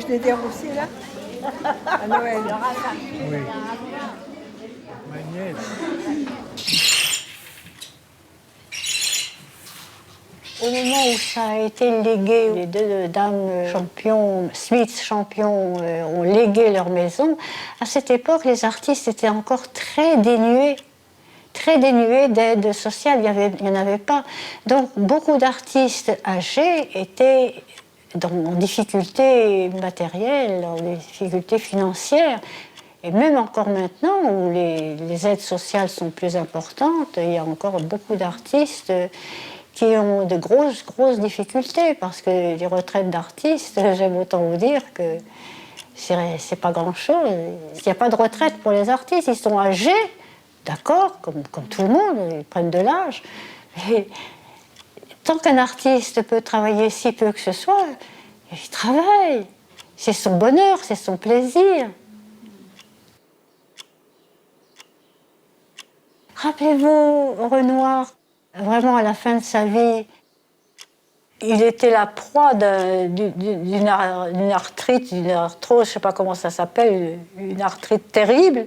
de dire aussi, là? À Noël. Oui. Ma nièce. Au moment où ça a été légué, les deux dames champions, Smith champions, ont légué leur maison, à cette époque, les artistes étaient encore très dénués d'aide sociale, il n'y en avait pas. Donc beaucoup d'artistes âgés étaient en difficulté matérielle, en difficulté financière. Et même encore maintenant, où les aides sociales sont plus importantes, il y a encore beaucoup d'artistes qui ont de grosses difficultés, parce que les retraites d'artistes, j'aime autant vous dire que c'est pas grand-chose. Il n'y a pas de retraite pour les artistes, ils sont âgés, d'accord, comme tout le monde, ils prennent de l'âge. Mais tant qu'un artiste peut travailler si peu que ce soit, il travaille. C'est son bonheur, c'est son plaisir. Rappelez-vous, Renoir, vraiment à la fin de sa vie, il était la proie d'une arthrite, d'une arthrose, je ne sais pas comment ça s'appelle, une arthrite terrible,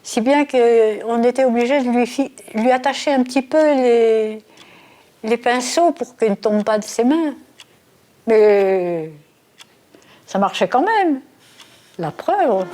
si bien qu'on était obligé de lui attacher un petit peu les pinceaux pour qu'il ne tombe pas de ses mains. Mais ça marchait quand même, la preuve.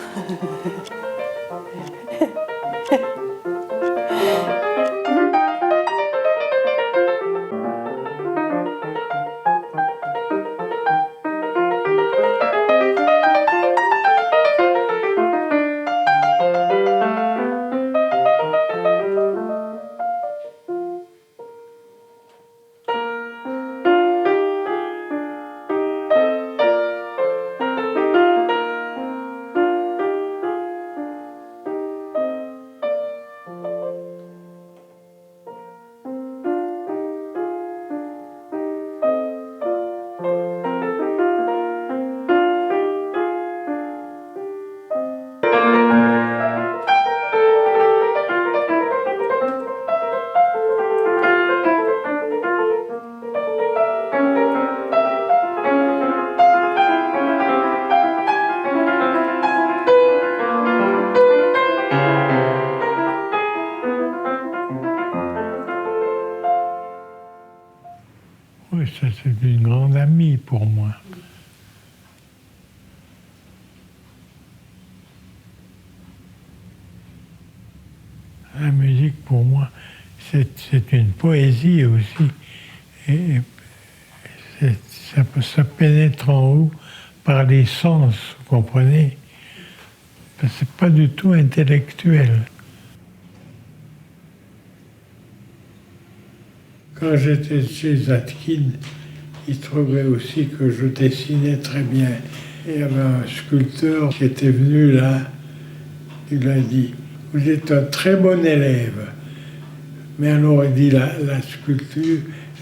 Oui, ça c'est une grande amie pour moi. La musique pour moi, c'est une poésie aussi. Et ça pénètre en haut par les sens, vous comprenez? C'est pas du tout intellectuel. Quand j'étais chez Zatkin, il trouvait aussi que je dessinais très bien. Il y avait un sculpteur qui était venu là, il a dit « Vous êtes un très bon élève ». Mais alors il dit la sculpture,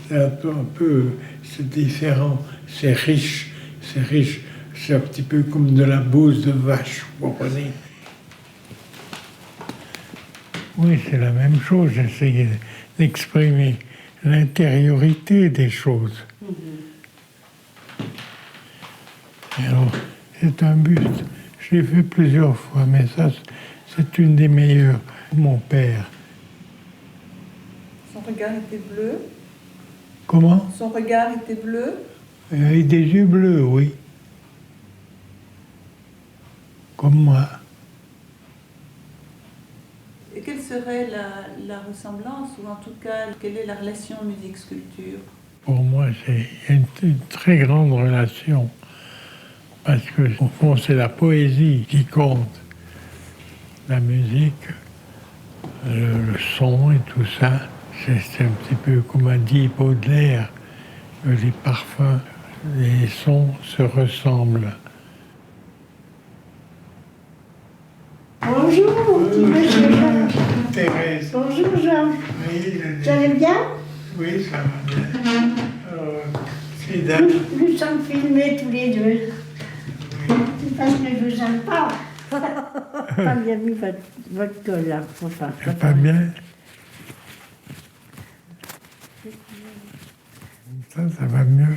c'est différent, c'est riche, c'est un petit peu comme de la bouse de vache, vous comprenez? Oui, c'est la même chose, j'essayais d'exprimer l'intériorité des choses. Et alors, c'est un buste. Je l'ai fait plusieurs fois, mais ça, c'est une des meilleures. Mon père. Son regard était bleu. Comment? Son regard était bleu. Avec des yeux bleus, oui. Comme moi. Et quelle serait la ressemblance, ou en tout cas, quelle est la relation musique-sculpture? Pour moi, il y a une très grande relation. Parce que, au fond, c'est la poésie qui compte. La musique, le son et tout ça, c'est un petit peu comme a dit Baudelaire, que les parfums, les sons se ressemblent. Bonjour, petit monsieur Jean. Thérèse. Bonjour Jean. Oui, Vous allez bien? oui, ça va bien. Ces dames. Nous sommes filmés tous les deux. C'est parce que je vous aime pas. Pas bien mis votre col là. Enfin, Pas bien. Ça va mieux.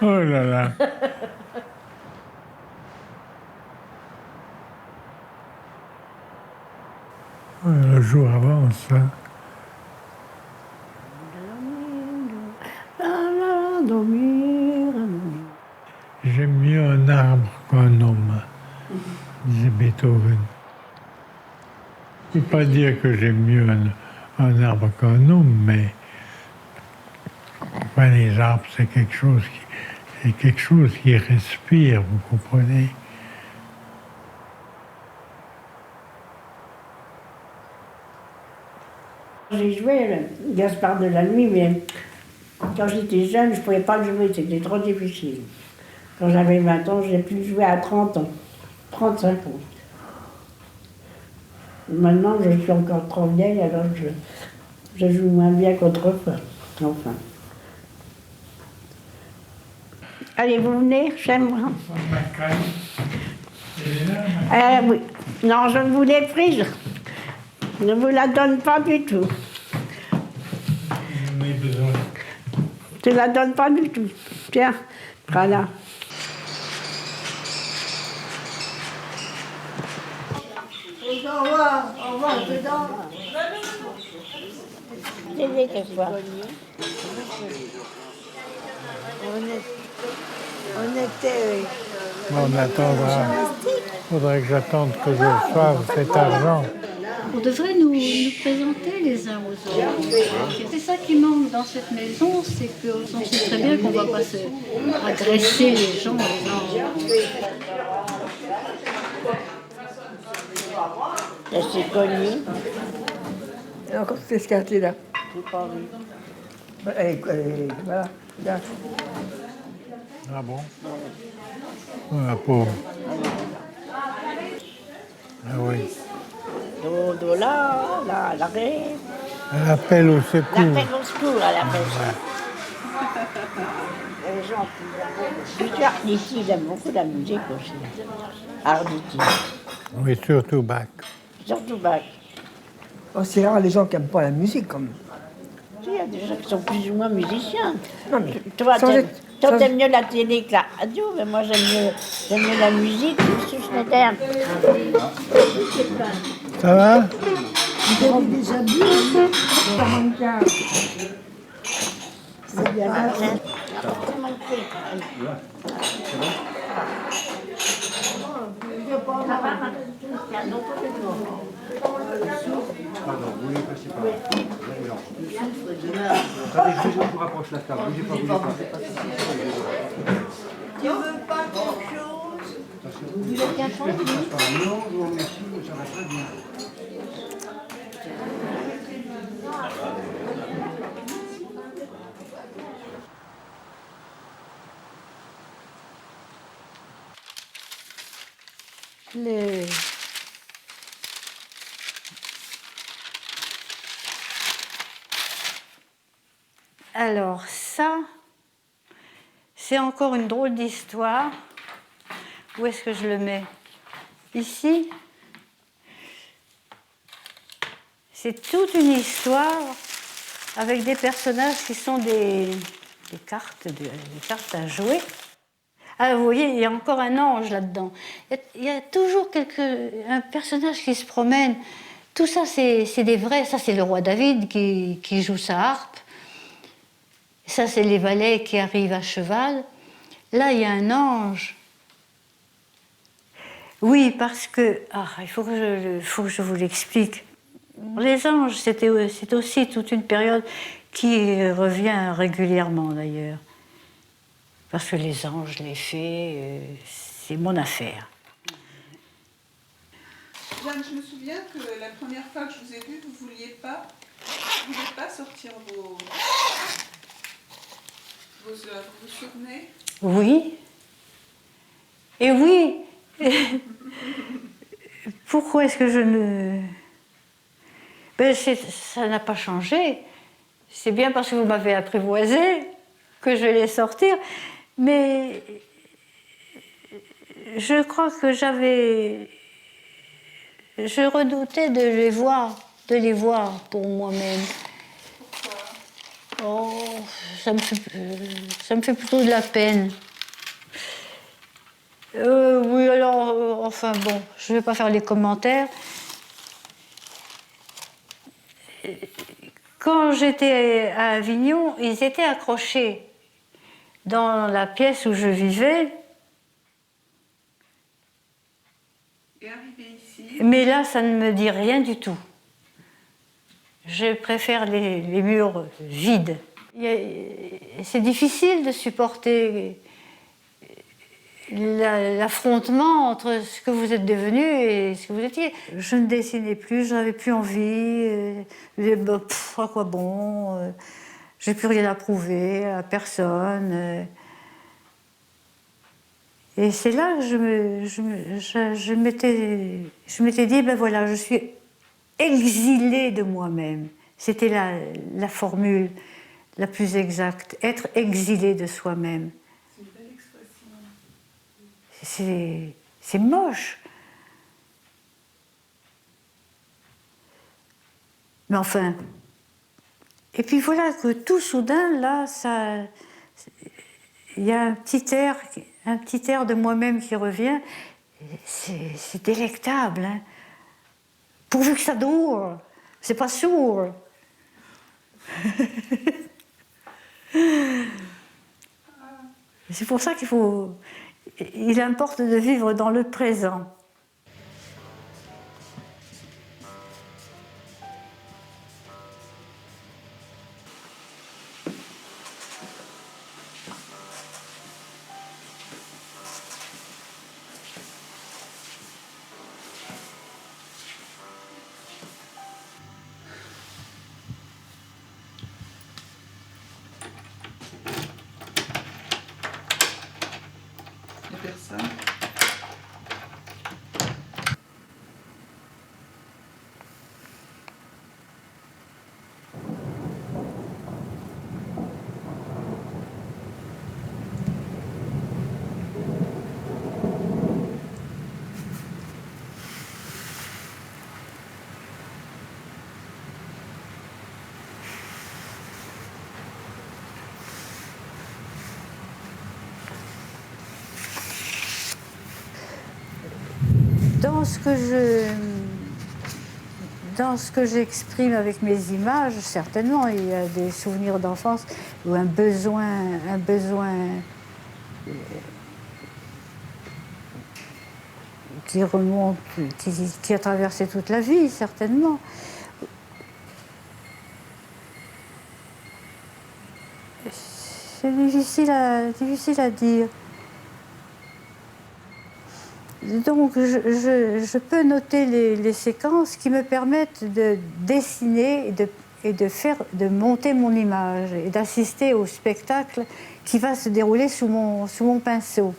Oh là là. Le jour avance, hein. J'aime mieux un arbre qu'un homme, disait Beethoven. Je ne peux pas dire que j'aime mieux un arbre qu'un homme, mais enfin, les arbres, c'est quelque chose qui respire, vous comprenez? J'ai joué le Gaspard de la Nuit, mais quand j'étais jeune, je ne pouvais pas le jouer, c'était trop difficile. Quand j'avais 20 ans, j'ai pu jouer à 30 ans, 35 ans. Maintenant, je suis encore trop vieille, alors je joue moins bien qu'autrefois. Enfin. Allez, vous venez chez moi. Oui. Non, je vous l'ai prise. Je ne vous la donne pas du tout. J'en ai besoin. Je ne la donne pas du tout. Tiens, voilà. Au revoir, dedans. C'est quelquefois. On était... On attendra. Il faudrait que j'attende que je reçoive cet argent. On devrait nous présenter les uns aux autres. C'est ça qui manque dans cette maison, c'est qu'on sait très bien qu'on ne va pas agresser les gens. Elle s'est connue. Et encore, c'est ce quartier-là. J'ai pas vu. Voilà. Là. Ah bon? Oh, la pauvre. Ah oui. Dodo là, elle arrive. Elle appelle au secours. Elle appelle au secours, elle appelle ça. Les gens qui Arditi, ils aiment beaucoup la musique aussi. Arditi. Oui, surtout Bach. Surtout Bach. Oh, c'est rare les gens qui n'aiment pas la musique, quand même. Il y a des gens qui sont plus ou moins musiciens. Non, mais Toi, sans t'aimes mieux la télé que la radio, mais moi j'aime mieux la musique que ce Schneider. Ça va? Vous avez déjà bu c'est bien là. Pardon, vous voulez passer par là. Attendez, je vous rapproche la table. Bougez pas, bougez pas. Tu veux pas quelque chose? Vous voulez quelque chose? Non, je vous remercie, ça va très bien. Alors ça, c'est encore une drôle d'histoire. Où est-ce que je le mets? Ici. C'est toute une histoire avec des personnages qui sont des cartes à jouer. Ah, vous voyez, il y a encore un ange là-dedans. Il y a toujours un personnage qui se promène. Tout ça, c'est des vrais. Ça, c'est le roi David qui joue sa harpe. Ça, c'est les valets qui arrivent à cheval. Là, il y a un ange. Oui, parce que... il faut que je vous l'explique. Les anges, c'est aussi toute une période qui revient régulièrement, d'ailleurs. Parce que les anges, les fées, c'est mon affaire. Jeanne, je me souviens que la première fois que je vous ai vue, vous ne vouliez pas sortir vos œuvres. Vous vous souvenez? Oui. Et oui. Pourquoi est-ce que je ne... ça n'a pas changé. C'est bien parce que vous m'avez apprivoisé que je vais les sortir. Mais je crois que je redoutais de les voir pour moi-même. Pourquoi? Oh, ça me fait plutôt de la peine. Oui, alors, enfin bon, je ne vais pas faire les commentaires. Quand j'étais à Avignon, ils étaient accrochés dans la pièce où je vivais. Et arrivé ici, Mais là, ça ne me dit rien du tout. Je préfère les murs vides. C'est difficile de supporter l'affrontement entre ce que vous êtes devenu et ce que vous étiez. Je ne dessinais plus, je n'avais plus envie. À quoi bon, j'ai plus rien à prouver à personne. Et c'est là que je m'étais dit, ben voilà, je suis exilée de moi-même. C'était la formule la plus exacte, être exilé de soi-même. c'est une belle expression. C'est moche. Mais enfin. Et puis voilà que tout soudain, là, il y a un petit air de moi-même qui revient. C'est délectable. Hein. Pourvu que ça dure. C'est pas sourd. C'est pour ça il importe de vivre dans le présent. Les personnes. Dans ce que j'exprime avec mes images, certainement, il y a des souvenirs d'enfance ou un besoin qui remonte, qui a traversé toute la vie, certainement. C'est difficile à dire. Donc, je peux noter les séquences qui me permettent de dessiner et de monter mon image et d'assister au spectacle qui va se dérouler sous mon pinceau.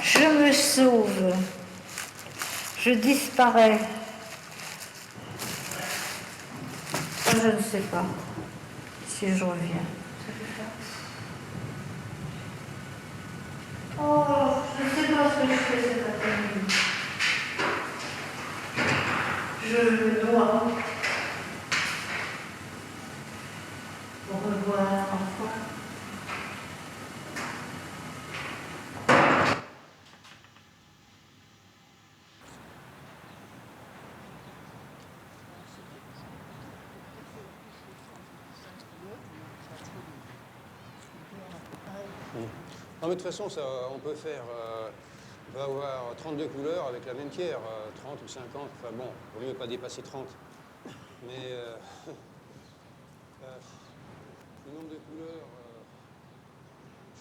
Je me sauve, je disparais. Je ne sais pas si je reviens. Oh, je ne sais pas ce que je fais cet après-midi. Je me noie pour revoir un enfant. Non, mais de toute façon, ça, on peut faire. On va avoir 32 couleurs avec la même pierre, 30 ou 50. Enfin bon, il vaut mieux pas dépasser 30. Mais le nombre de couleurs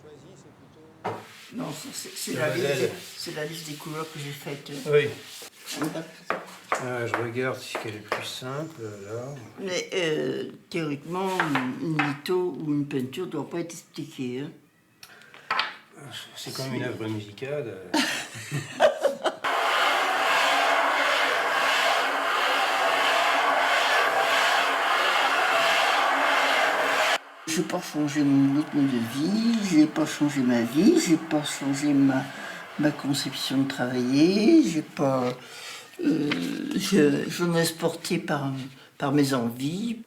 choisies, c'est plutôt. Non, c'est la liste des couleurs que j'ai faites. Oui. Je regarde si elle est plus simple, là. Mais théoriquement, une litho ou une peinture ne doit pas être expliquée. Hein. C'est quand même une œuvre musicale. Je n'ai pas changé mon rythme de vie, je n'ai pas changé ma vie, je n'ai pas changé ma conception de travailler, j'ai pas, je me laisse porter par mes envies.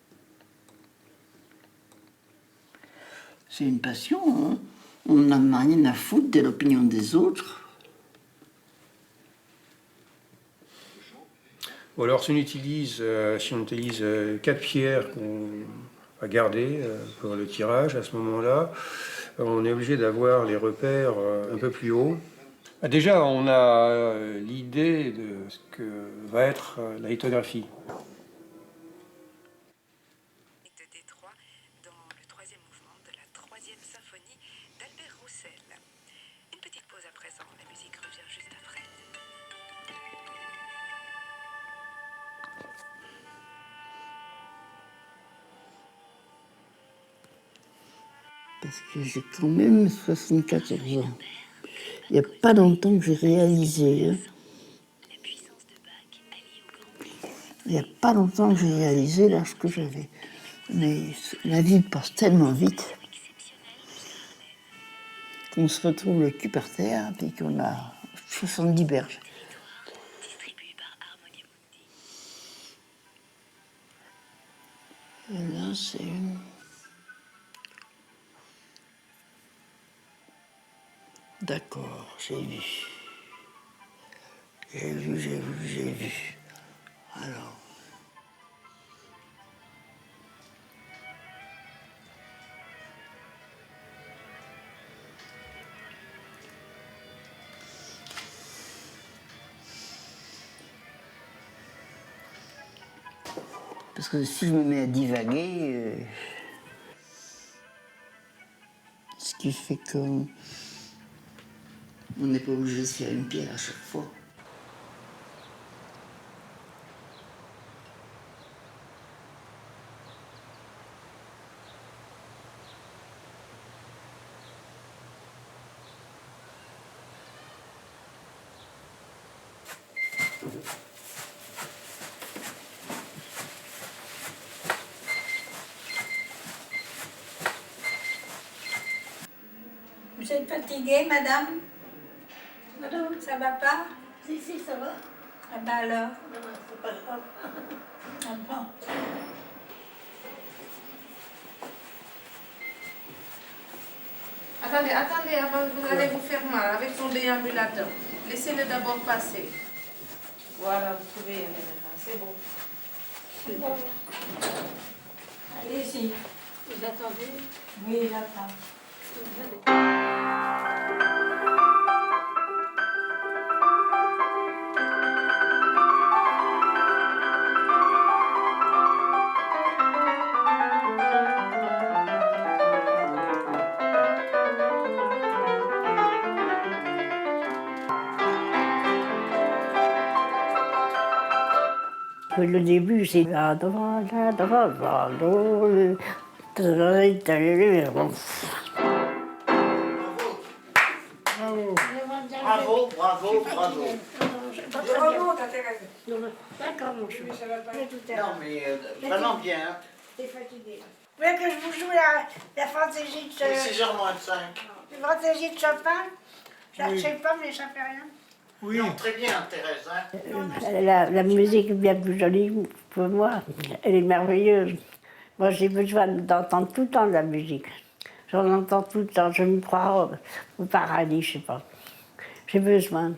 C'est une passion, hein. On n'a rien à foutre de l'opinion des autres. Ou alors si on utilise 4 pierres qu'on va garder pour le tirage, à ce moment-là, on est obligé d'avoir les repères un peu plus haut. Déjà, on a l'idée de ce que va être la lithographie. De Détroit dans le 3e mouvement de la 3e symphonie d'Albert Roussel. Une petite pause à présent, la musique revient juste après. Parce que j'ai quand même 74 ans. Il n'y a pas longtemps que j'ai réalisé. Hein. Il n'y a pas longtemps que j'ai réalisé là ce que j'avais. Mais la vie passe tellement vite qu'on se retrouve le cul par terre et qu'on a 70 berges. Et là, c'est une... D'accord, j'ai vu. J'ai vu. Alors... Parce que si je me mets à divaguer, ce qui fait qu'on n'est pas obligé de faire une pierre à chaque fois. Vous êtes fatiguée, madame? Madame, ça va pas? Si, ça va. Ah ben alors? C'est pas grave. Ah bon. Attendez, avant vous allez vous faire mal avec son déambulateur. Laissez-le d'abord passer. Voilà, vous pouvez y aller maintenant, c'est bon. C'est bon. Allez-y. Vous attendez? Oui, j'attends. Le début, c'est... Bravo. D'accord, mon chou. Non, mais vraiment bien. Hein. T'es fatigué. Vous voulez que je vous joue la fantaisie de Il est 6h moins 5. La fantaisie de Chopin? Je sais pas, mais ça fait rien. Oui. Non, très bien, Thérèse. Hein. La musique est bien plus jolie pour moi. Elle est merveilleuse. Moi, j'ai besoin d'entendre tout le temps de la musique. J'en entends tout le temps. Je me crois au paradis, je sais pas. J'ai besoin.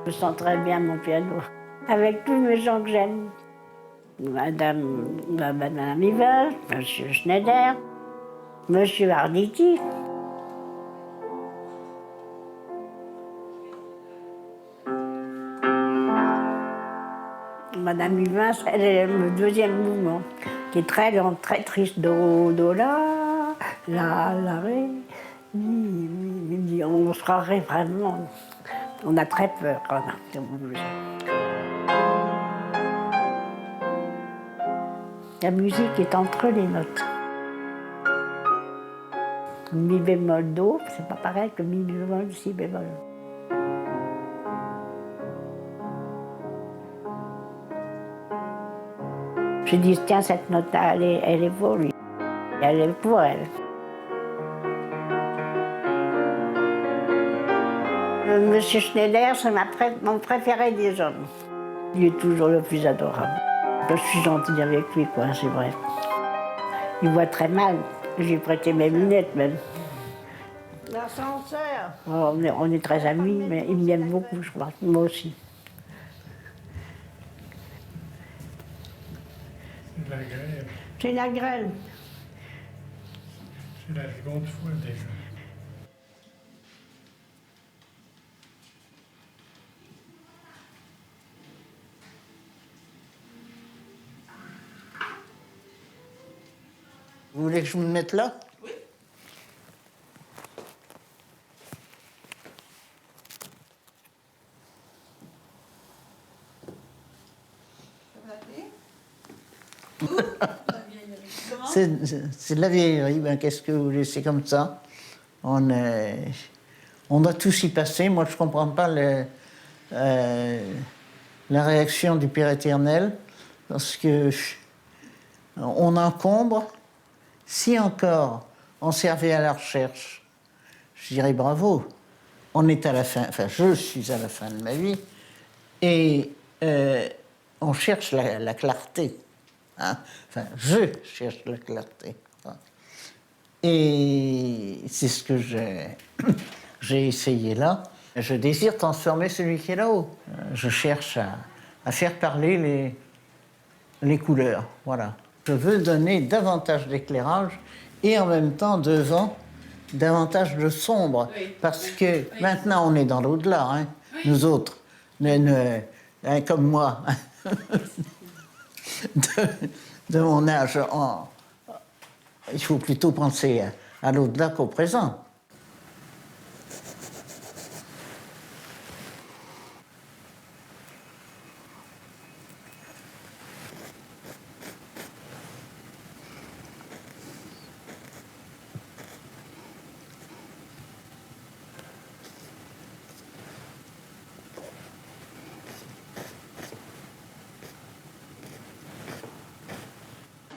Je sens très bien mon piano. Avec tous les gens que j'aime. Madame Iver, Monsieur Schneider, Monsieur Arditi. Madame Huvin, elle est le deuxième mouvement, qui est très lent, très triste. Do, la, ré, mi. On se croirait vraiment. On a très peur quand même. La musique est entre les notes. Mi bémol do, c'est pas pareil que mi bémol si bémol. Je dis, tiens, cette note-là, elle est pour lui. Elle est pour elle. Monsieur Schneider, c'est mon préféré des hommes. Il est toujours le plus adorable. Je suis gentille avec lui, quoi, c'est vrai. Il voit très mal. J'ai prêté mes lunettes, même. L'ascenseur. On est très amis, mais il m'aime beaucoup, je crois. Moi aussi. C'est la grève. C'est la grêle. C'est la seconde fois déjà. Vous voulez que je me mette là? Oui. C'est de la vieillerie, ben, qu'est-ce que vous voulez, c'est comme ça. On doit tous y passer. Moi, je ne comprends pas la réaction du Père éternel, parce que on encombre. Si encore on servait à la recherche, je dirais bravo. On est à la fin, enfin je suis à la fin de ma vie, et on cherche la clarté. Hein? Enfin, je cherche la clarté. Et c'est ce que j'ai essayé là. Je désire transformer celui qui est là-haut. Je cherche à faire parler les couleurs. Voilà. Je veux donner davantage d'éclairage et en même temps devant davantage de sombre. Oui. Parce que maintenant on est dans l'au-delà, hein, oui. Nous autres, hein, comme moi, de mon âge, il faut plutôt penser à l'au-delà qu'au présent.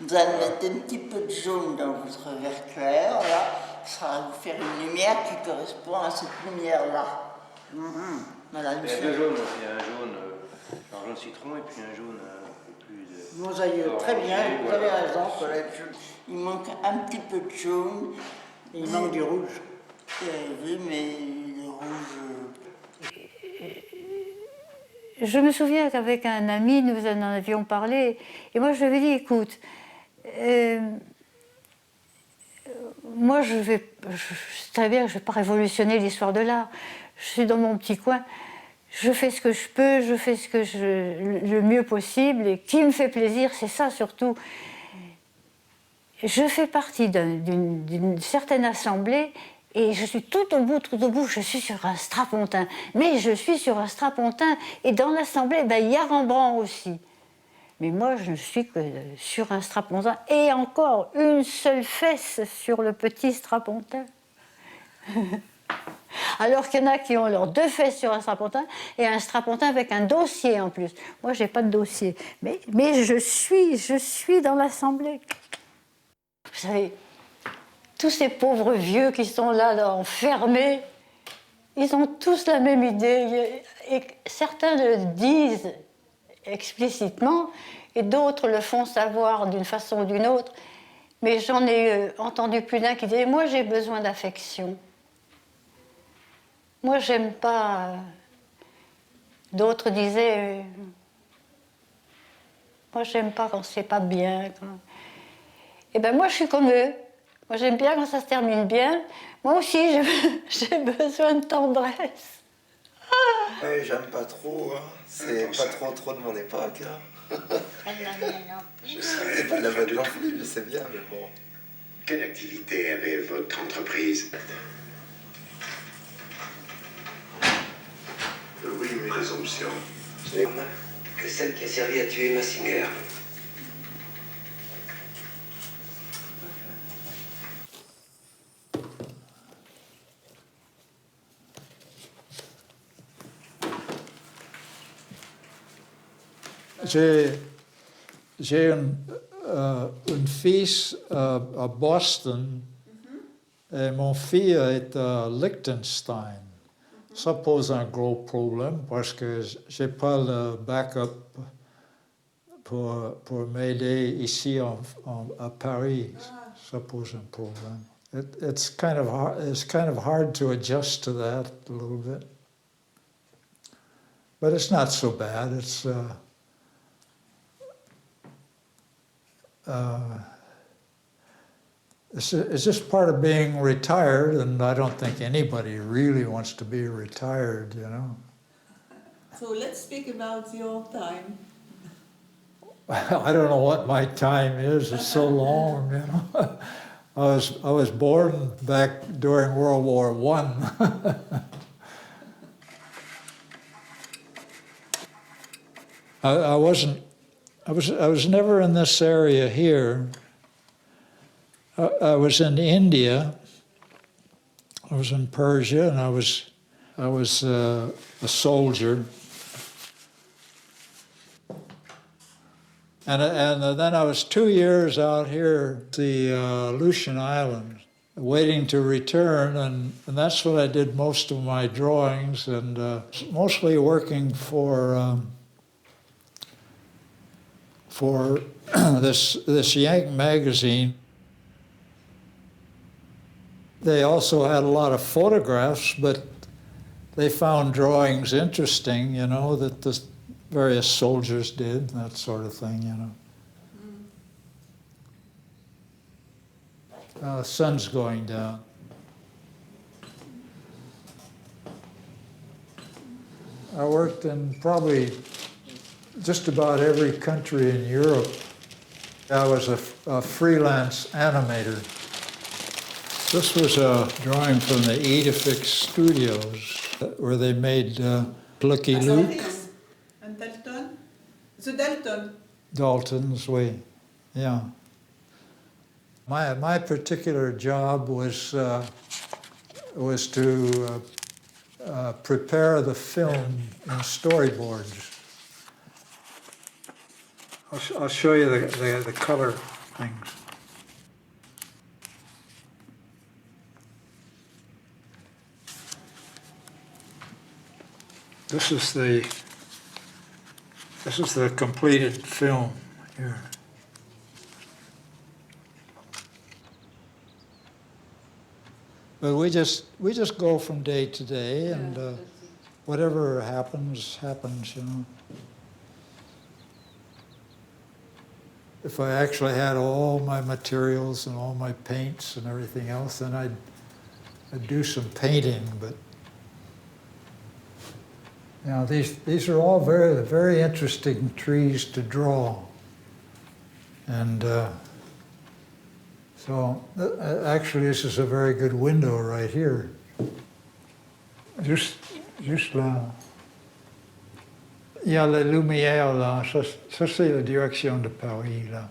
Vous allez mettre un petit peu de jaune dans votre verre clair, là. Ça va vous faire une lumière qui correspond à cette lumière-là. Voilà, il y a deux jaunes, il y a un jaune, un jaune citron et puis un jaune un peu plus... Mon aïeux, très bien, vous avez raison, Colette. Il manque un petit peu de jaune. Et il manque du rouge. Oui, mais le rouge... Je me souviens qu'avec un ami, nous en avions parlé, et moi je lui avais dit, écoute, moi c'est très bien, je ne vais pas révolutionner l'histoire de l'art, je suis dans mon petit coin, je fais ce que je peux, je fais le mieux possible, et qui me fait plaisir, c'est ça surtout. Je fais partie d'une certaine assemblée, et je suis tout au bout, je suis sur un strapontin. Mais je suis sur un strapontin, et dans l'assemblée, ben, il y a Rembrandt aussi. Mais moi, je ne suis que sur un strapontin, et encore une seule fesse sur le petit strapontin. Alors qu'il y en a qui ont leurs deux fesses sur un strapontin, et un strapontin avec un dossier en plus. Moi, je n'ai pas de dossier, mais je suis dans l'assemblée. Vous savez, tous ces pauvres vieux qui sont là, enfermés, ils ont tous la même idée. Et certains le disent explicitement, et d'autres le font savoir d'une façon ou d'une autre. Mais j'en ai entendu plus d'un qui disait « Moi, j'ai besoin d'affection. Moi, j'aime pas... » D'autres disaient « Moi, j'aime pas quand c'est pas bien. » Eh bien, moi, je suis comme eux. Moi, j'aime bien quand ça se termine bien. Moi aussi, j'ai besoin de tendresse. Ouais, j'aime pas trop, hein. C'est pas trop de mon époque, hein. C'est pas de la mode non plus, je sais bien, mais bon. Quelle activité avait votre entreprise? Oui, une présomption. Ce n'est que celle qui a servi à tuer Massinger. J'ai une fils à Boston et mon fils est à Liechtenstein. Ça pose un gros problème parce que j'ai pas le backup pour m'aider ici à Paris. Ça pose un problème. It's kind of hard to adjust to that a little bit. But it's not so bad. It's just part of being retired, and I don't think anybody really wants to be retired, you know. So let's speak about your time. I don't know what my time is. It's so long, you know. I was born back during World War I. I was never in this area here. I was in India. I was in Persia, and I was a soldier. And then I was 2 years out here, the Aleutian Islands, waiting to return, and that's what I did most of my drawings, and mostly working for this Yank magazine. They also had a lot of photographs, but they found drawings interesting, you know, that the various soldiers did, that sort of thing, you know. The sun's going down. I worked in probably just about every country in Europe. I was a freelance animator. This was a drawing from the Edifix Studios, where they made Lucky Luke. And Dalton? The Dalton? Dalton's way, yeah. My particular job was to prepare the film in storyboards. I'll show you the color things. This is the completed film here. But we just go from day to day, and whatever happens, you know. If I actually had all my materials and all my paints and everything else, then I'd do some painting, but you know, these are all very, very interesting trees to draw. And so actually this is a very good window right here. Juste là. Il y a la lumière là, ça c'est la direction de Paris là.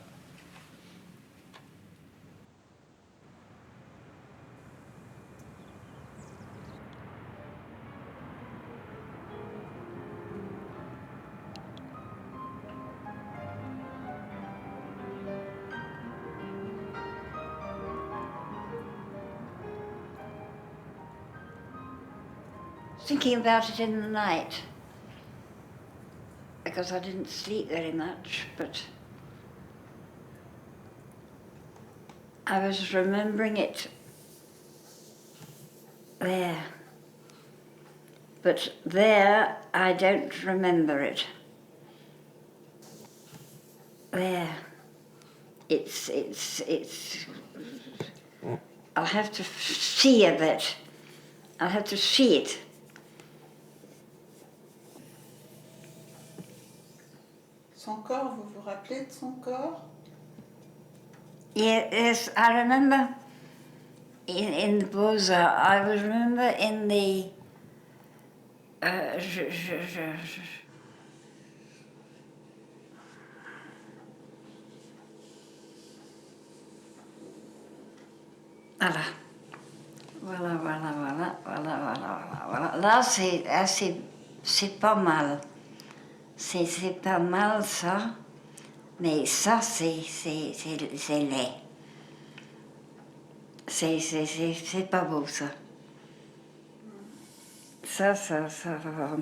Thinking about it in the night, because I didn't sleep very much, but I was remembering it there. But there, I don't remember it. There. It's I'll have to see a bit. I'll have to see it. Son corps, vous vous rappelez de son corps? Yes, I remember in the Beaux-Arts. I remember in the Voilà. Là, c'est pas mal. C'est pas mal ça, mais ça c'est laid. C'est pas beau ça. Ça, on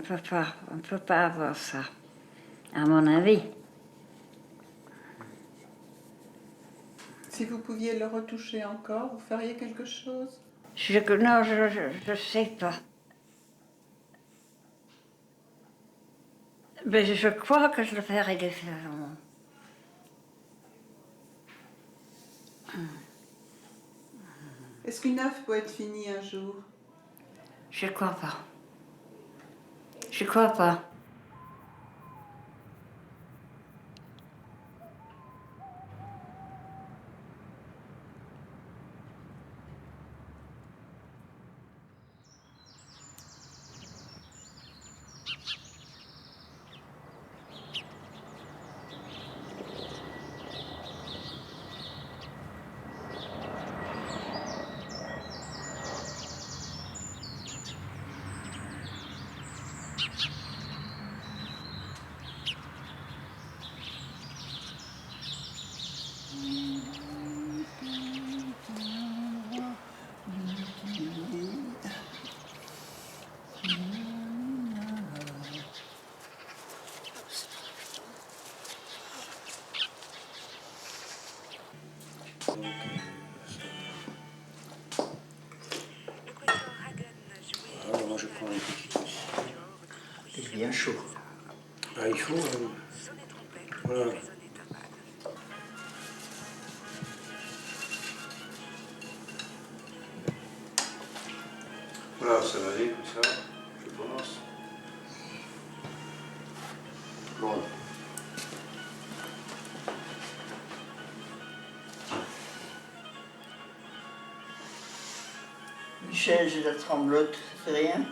peut pas avoir ça, à mon avis. Si vous pouviez le retoucher encore, vous feriez quelque chose? Non, je sais pas. Mais je crois que je le ferai différemment. Est-ce qu'une œuvre peut être finie un jour? Je crois pas. Je crois pas. Alors moi je prends les petits. Il est bien chaud. Ah, il faut. Voilà. Voilà, ça va aller comme ça. Je pense. Bon. Michel, j'ai la tremblote, ça fait rien?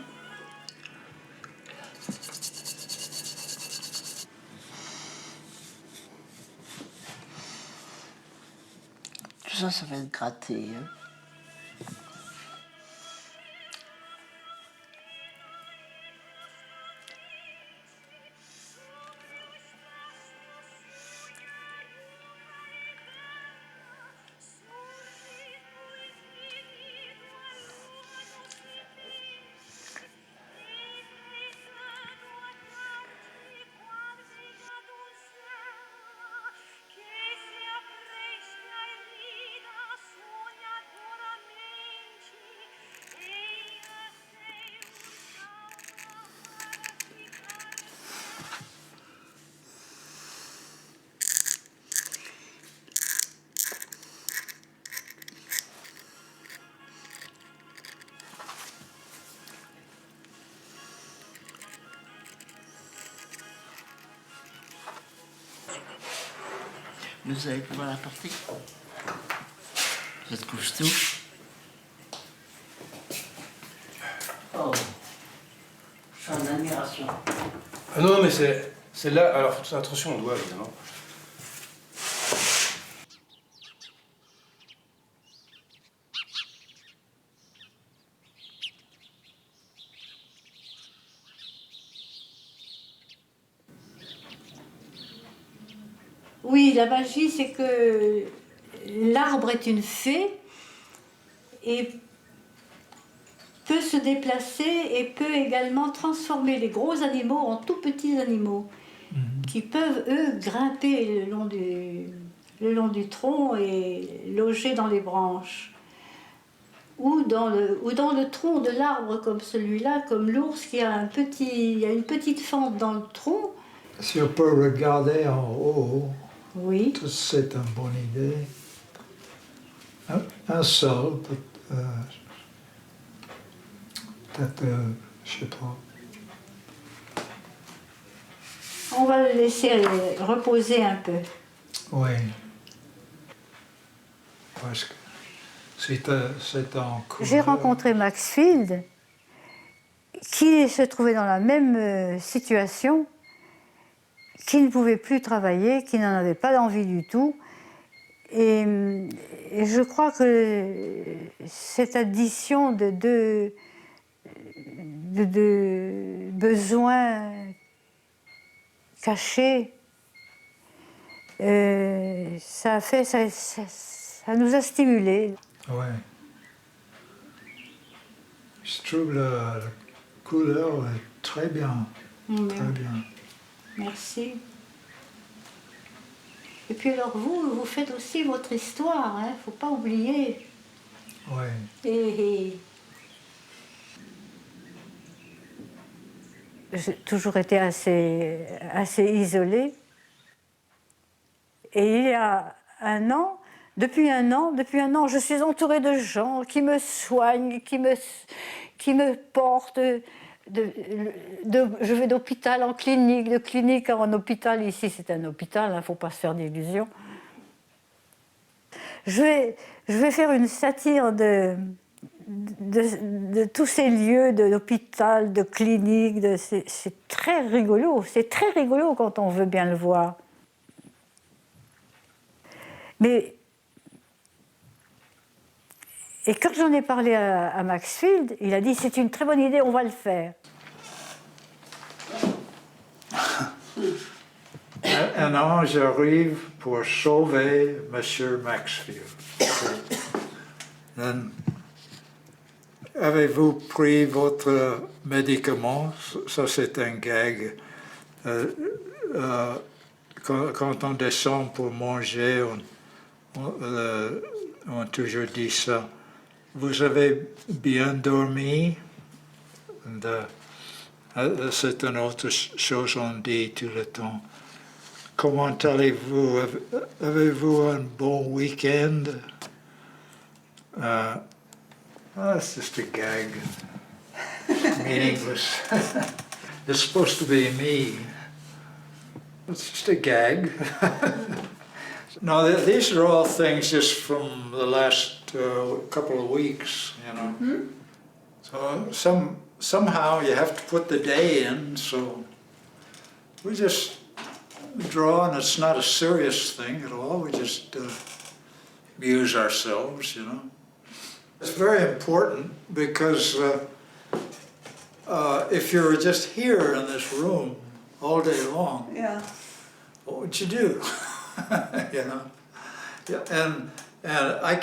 Tout ça, ça va être gratté. Hein. Vous allez pouvoir la porter. Vous êtes costaud. Oh, je suis en admiration. Ah non, mais c'est celle-là. Alors, faut faire attention, on doit évidemment. Oui, la magie, c'est que l'arbre est une fée et peut se déplacer et peut également transformer les gros animaux en tout petits animaux qui peuvent, eux, grimper le long du tronc et loger dans les branches. Ou dans le tronc de l'arbre comme celui-là, comme l'ours qui a il y a une petite fente dans le tronc. Si on peut regarder en haut, oui. C'est une bonne idée. Un seul, peut-être, je sais pas. On va le laisser reposer un peu. Oui. Parce que c'est en couleur. J'ai rencontré Maxfield, qui se trouvait dans la même situation, qui ne pouvait plus travailler, qui n'en avait pas d'envie du tout. Et je crois que cette addition de deux besoins caché, ça nous a stimulés. Ouais. Je trouve la couleur est très bien. Très bien. Merci. Et puis alors vous faites aussi votre histoire, hein, faut pas oublier. Ouais. J'ai toujours été assez isolée. Et il y a depuis un an, je suis entourée de gens qui me soignent, qui me portent. Je vais d'hôpital en clinique, de clinique en hôpital. Ici, c'est un hôpital, il ne faut pas se faire d'illusions. Je vais faire une satire de tous ces lieux d'hôpital, de clinique. C'est très rigolo. C'est très rigolo quand on veut bien le voir. Et quand j'en ai parlé à Maxfield, il a dit c'est une très bonne idée, on va le faire. Maintenant, j'arrive pour sauver Monsieur Maxfield. Avez-vous pris votre médicament? Ça, c'est un gag. Quand on descend pour manger, on toujours dit ça. Vous avez bien dormi? C'est une autre chose qu'on dit tout le temps. Comment allez-vous? Avez-vous un bon week-end? That's just a gag. Meaningless. It's supposed to be me. It's just a gag. No, these are all things just from the last couple of weeks, you know. Mm-hmm. So somehow you have to put the day in, so we just draw, and it's not a serious thing at all. We just amuse ourselves, you know. It's very important because if you're just here in this room all day long, yeah, what would you do? You know, and I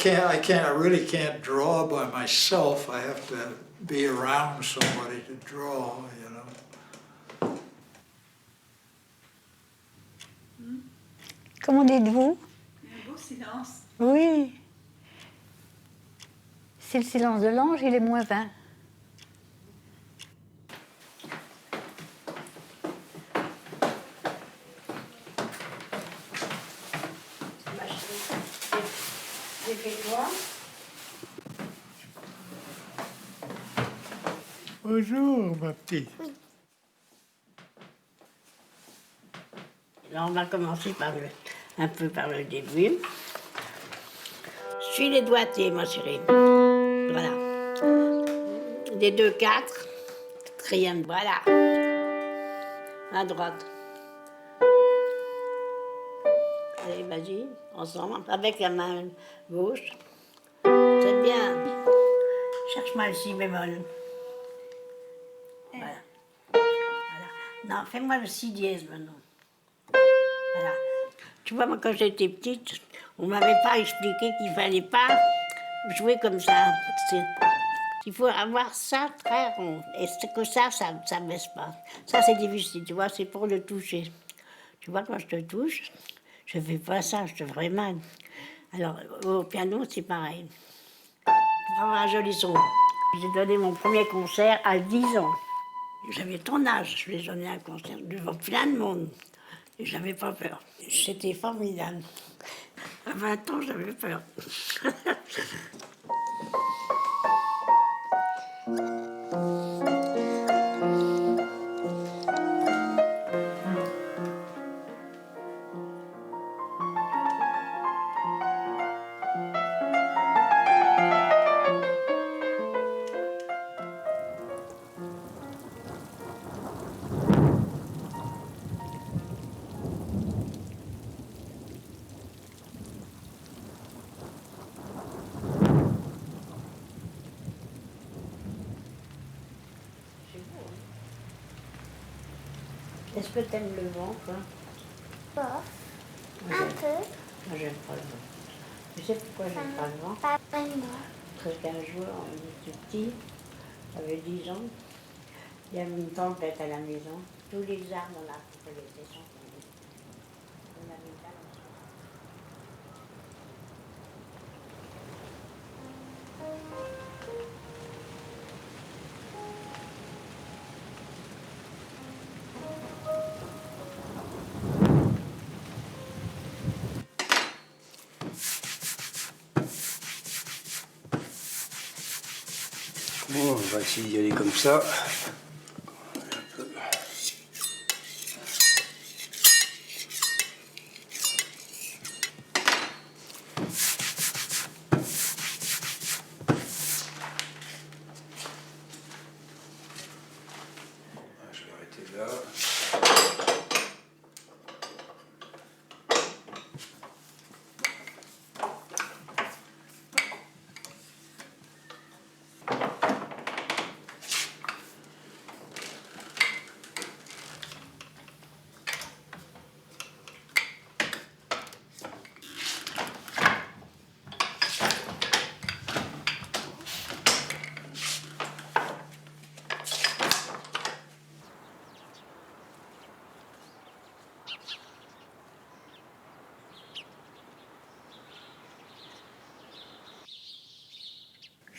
really can't draw by myself. I have to be around somebody to draw. You know. Comment dites-vous? Un beau silence. Oui. C'est le silence de l'ange, il est -20. Bonjour, ma petite. Là, on va commencer un peu par le début. Je suis les doigtés, ma chérie. Voilà. Des 2, 4. Quatrième, voilà. À droite. Allez, vas-y, ensemble, avec la main gauche. C'est bien. Cherche-moi le si bémol. Voilà. Voilà. Non, fais-moi le si dièse maintenant. Voilà. Tu vois, moi, quand j'étais petite, on ne m'avait pas expliqué qu'il ne fallait pas jouer comme ça. Il faut avoir ça très rond. Et c'est que ça ne baisse pas. Ça, c'est difficile, tu vois, c'est pour le toucher. Tu vois, quand je te touche, je ne fais pas ça, je te ferai mal. Alors, au piano, c'est pareil. Pour avoir un joli son. J'ai donné mon premier concert à 10 ans. J'avais ton âge, je l'ai donné un concert devant plein de monde. Et je n'avais pas peur. C'était formidable. À 20 ans, j'avais peur. Est-ce que t'aimes le vent, toi? Pas. Moi, Un peu. Moi, j'aime pas le vent. Tu sais pourquoi j'aime pas le vent? Pas vraiment. Parce qu'un jour, on était petit, j'avais 10 ans, il y avait une tempête à la maison. Tous les arbres, on a coupé les têtes sont tombés. On a mis là, Bon, on va essayer d'y aller comme ça. Je vais arrêter là.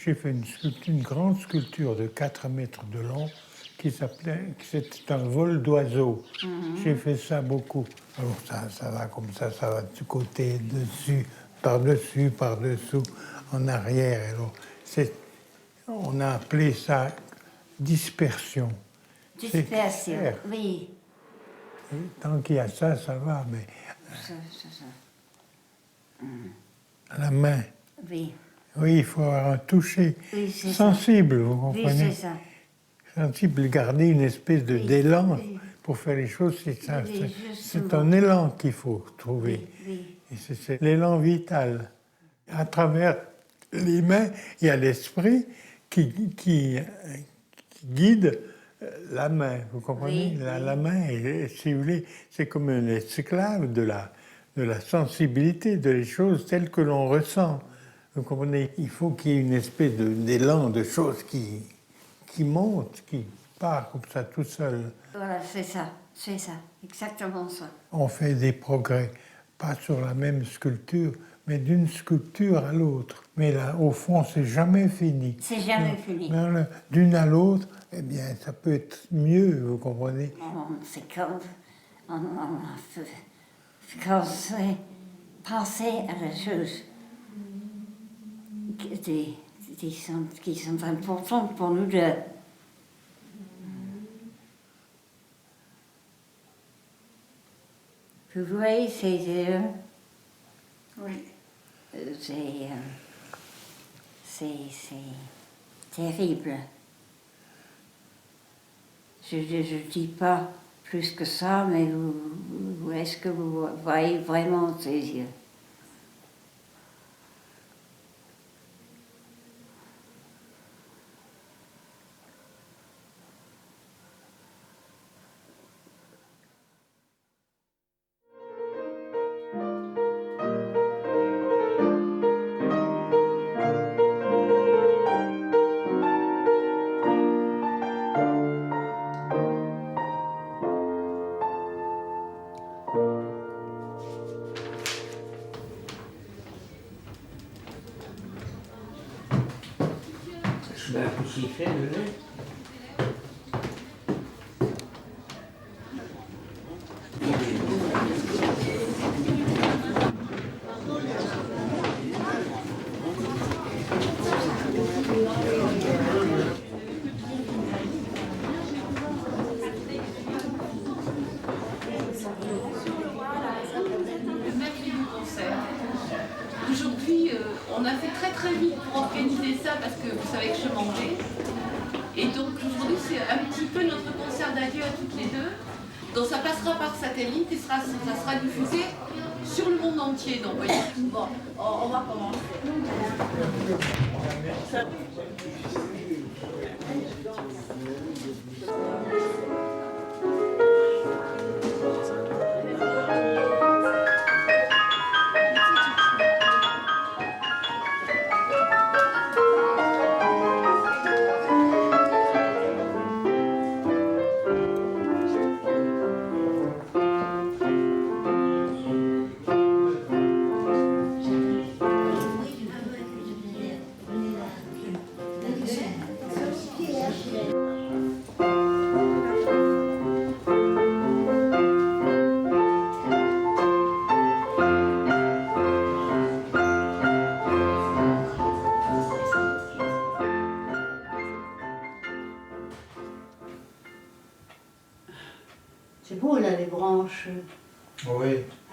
J'ai fait une grande sculpture de 4 mètres de long c'était un vol d'oiseau. J'ai fait ça beaucoup. Alors ça va comme ça va du côté, dessus, par-dessous, en arrière. Alors, on a appelé ça dispersion. Dispersion, oui. Tant qu'il y a ça, ça va, mais Ça. la main. Oui. Oui, il faut avoir un toucher sensible, vous comprenez? Oui, c'est ça. Sensible, garder une espèce d'élan pour faire les choses, c'est un élan qu'il faut trouver. Et c'est l'élan vital. À travers les mains, il y a l'esprit qui guide la main, vous comprenez? La main, si vous voulez, c'est comme un esclave de la sensibilité, des choses telles que l'on ressent. Vous comprenez? Il faut qu'il y ait une espèce d'élan, de choses qui monte, qui part comme ça tout seul. Voilà, c'est ça, exactement ça. On fait des progrès, pas sur la même sculpture, mais d'une sculpture à l'autre. Mais là, au fond, c'est jamais fini. C'est jamais fini. D'une à l'autre, eh bien, ça peut être mieux, vous comprenez? C'est comme quand c'est penser à la chose qui sont importantes pour nous deux. Vous voyez, c'est terrible. Je ne dis pas plus que ça, mais est-ce que vous voyez vraiment ces yeux? Je mets un coup de sifflet, le lait. Aujourd'hui, on a fait très vite pour organiser ça parce que vous savez que je mangeais. Et donc aujourd'hui, c'est un petit peu notre concert d'adieu à toutes les deux. Donc ça passera par satellite et ça sera diffusé sur le monde entier. Donc voyez. Bon, on va commencer.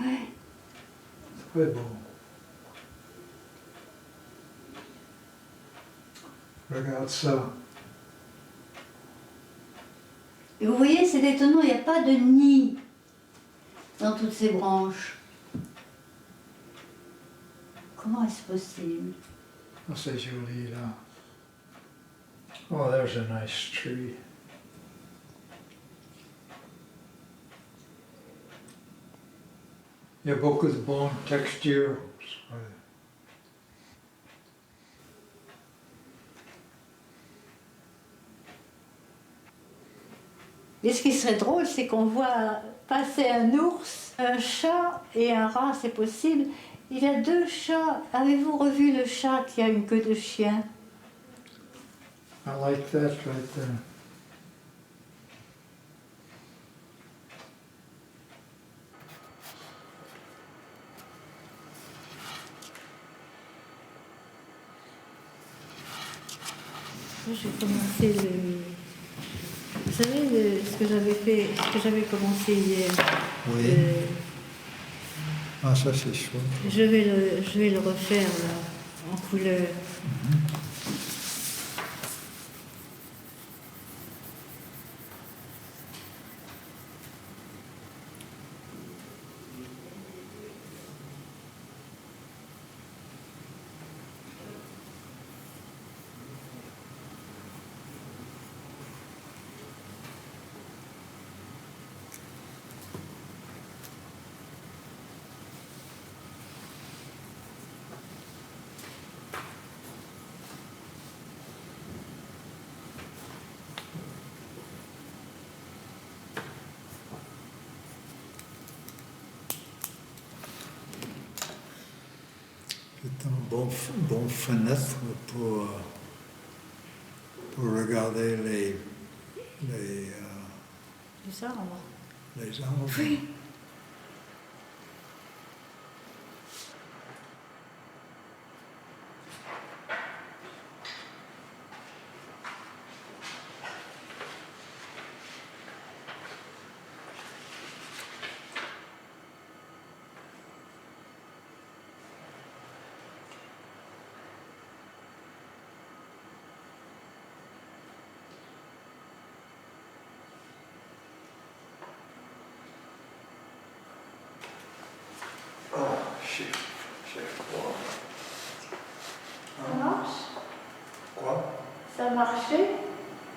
Ouais. Très bon. Regarde ça. Et vous voyez, c'est étonnant, il n'y a pas de nid dans toutes ces branches. Comment est-ce possible? Oh, c'est joli là. Oh, there's a nice tree. Il y a beaucoup de bonnes textures. Et ce qui serait drôle, c'est qu'on voit passer un ours, un chat et un rat, c'est possible. Il y a 2 chats. Avez-vous revu le chat qui a une queue de chien? I like that right there. J'ai commencé Vous savez ce que j'avais fait, ce que j'avais commencé hier. Oui. Ah, ça c'est chouette. Je vais le refaire là, en couleur. C'est un bon fenêtre pour regarder les arbres. Les arbres. Oui. J'ai froid. Ça marche? Quoi? Ça a marché?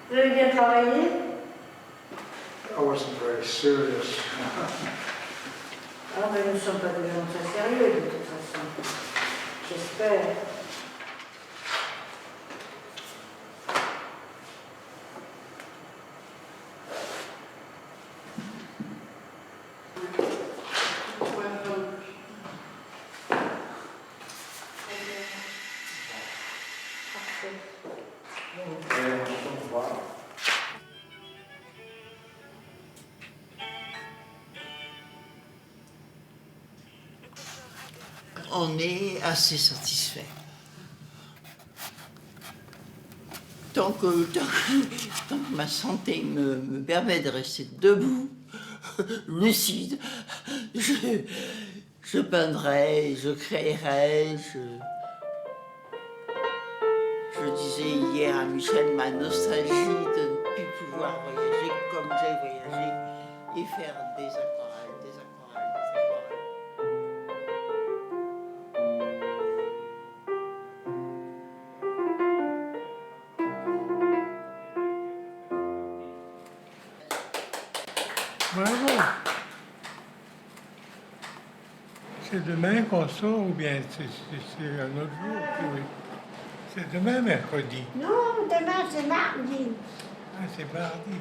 Vous avez bien travaillé? I wasn't very serious. Ah, mais nous ne sommes pas des gens très sérieux de toute façon. J'espère. On est assez satisfait. Tant que ma santé me permet de rester debout, lucide, je peindrai, je créerai, je disais hier à Michel ma nostalgie de ne plus pouvoir voyager comme j'ai voyagé et faire des aquarelles, des aquarelles, des aquarelles. Bravo. C'est demain qu'on sort ou bien c'est un autre jour? Oui. C'est demain mercredi. Non, demain c'est mardi. Ah, c'est mardi.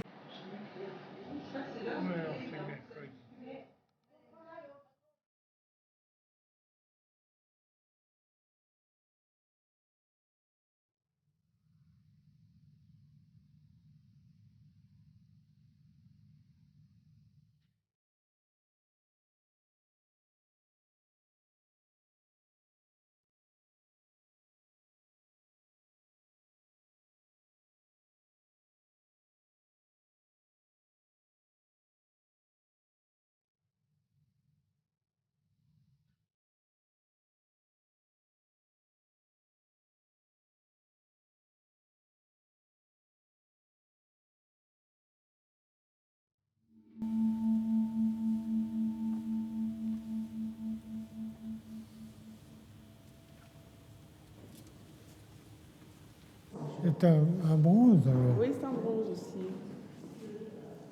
c'est un bronze alors. Oui, c'est un bronze aussi.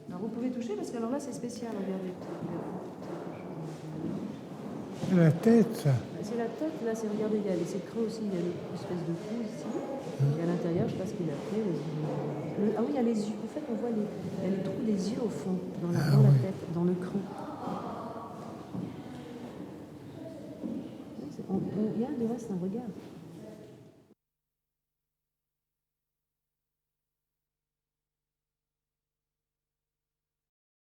Alors vous pouvez toucher parce que alors là c'est spécial, regardez. C'est la tête, ça. C'est la tête, là, c'est, regardez, il y a ces creux aussi, il y a une espèce de trou ici. Et à l'intérieur, je ne sais pas ce qu'il a fait. Ah oui, il y a les yeux. En fait, on voit il y a les trous des yeux au fond, dans la tête, dans le creux. Il y a de reste un regard.